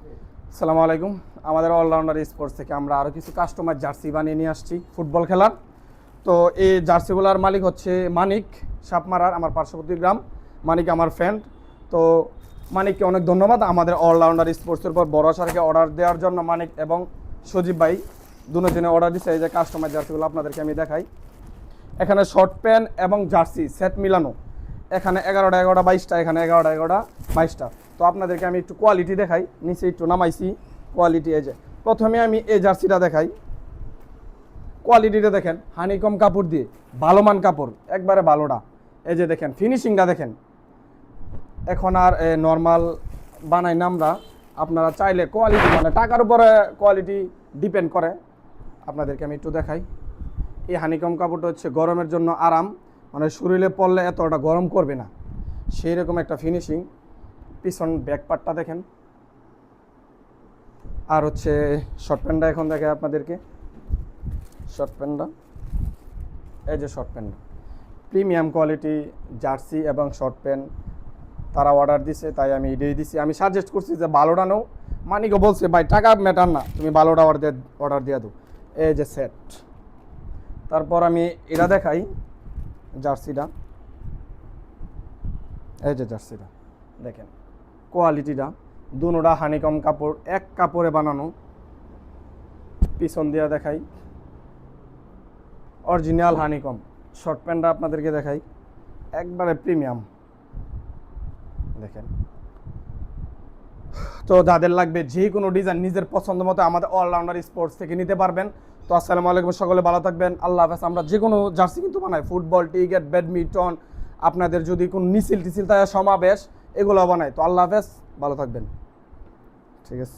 আসসালামু আলাইকুম। আমাদের অলরাউন্ডার স্পোর্টস থেকে আমরা আরও কিছু কাস্টমার জার্সি বানিয়ে নিয়ে আসছি ফুটবল খেলার। তো এই জার্সিগুলোর মালিক হচ্ছে মানিক সাপমারার, আমার পার্শ্ববর্তী গ্রাম। মানিক আমার ফ্রেন্ড। তো মানিককে অনেক ধন্যবাদ আমাদের অলরাউন্ডার স্পোর্টসের উপর ভরসা রেখে অর্ডার দেওয়ার জন্য। মানিক এবং সজীব ভাই দুজনে অর্ডার দিচ্ছে। এই যে কাস্টমার জার্সিগুলো আপনাদেরকে আমি দেখাই। এখানে শর্ট প্যান্ট এবং জার্সি সেট মিলানো, এখানে 11টা 11টা 22টা, এখানে 11টা 11টা 22টা। তো আপনাদেরকে আমি একটু কোয়ালিটি দেখাই, নিচে একটু নামাইছি কোয়ালিটি। এই যে প্রথমে আমি এই জার্সিটা দেখাই, কোয়ালিটিটা দেখেন, হানিকম কাপড় দিয়ে, ভালো মান কাপড়, একবারে ভালোটা। এই যে দেখেন ফিনিশিংটা দেখেন। এখন আর নর্মাল বানাই না আমরা, আপনারা চাইলে কোয়ালিটি মানে টাকার উপরে কোয়ালিটি ডিপেন্ড করে। আপনাদেরকে আমি একটু দেখাই। এই হানিকম কাপড়টা হচ্ছে গরমের জন্য আরাম, মানে শরীরে পরলে এতটা গরম করবে না, সেই রকম একটা ফিনিশিং। পিছন ব্যাক পার্টটা দেখেন। আর হচ্ছে শর্ট প্যান্টটা এখন দেখে আপনাদেরকে, শর্ট প্যান্টটা, এই যে short pant, premium quality jersey এবং শর্ট প্যান্ট তারা অর্ডার দিছে, তাই আমি এটাই দিছি। আমি সাজেস্ট করছি যে ভালোটা নাও। মানিকও বলছে ভাই টাকা ম্যাটার না, তুমি ভালোটা অর্ডার দিয়ে দাও। এই যে সেট। তারপর আমি এটা দেখাই জার্সিটা। এই যে জার্সিটা দেখেন কোয়ালিটিটা, দুনোটা হানিকম কাপড়, এক কাপড়ে বানানো। পিছন দিয়ে দেখাই, অরিজিনাল হানিকম। শর্ট প্যান্টটা আপনাদেরকে দেখাই, একবারে প্রিমিয়াম দেখেন। তো যাদের লাগবে যে কোনো ডিজাইন নিজের পছন্দ মতো আমাদের অলরাউন্ডার স্পোর্টস থেকে নিতে পারবেন। তো আসসালামু আলাইকুম, সকলে ভালো থাকবেন, আল্লাহ হাফেজ। আমরা যে কোনো জার্সি কিন্তু বানাই, ফুটবল, ক্রিকেট, ব্যাডমিন্টন, আপনাদের যদি কোনো মিছিল টিছিল থাকে, সমাবেশ, এগুলো বানাই। তো আল্লাহ হাফেজ, ভালো থাকবেন। ঠিক আছে।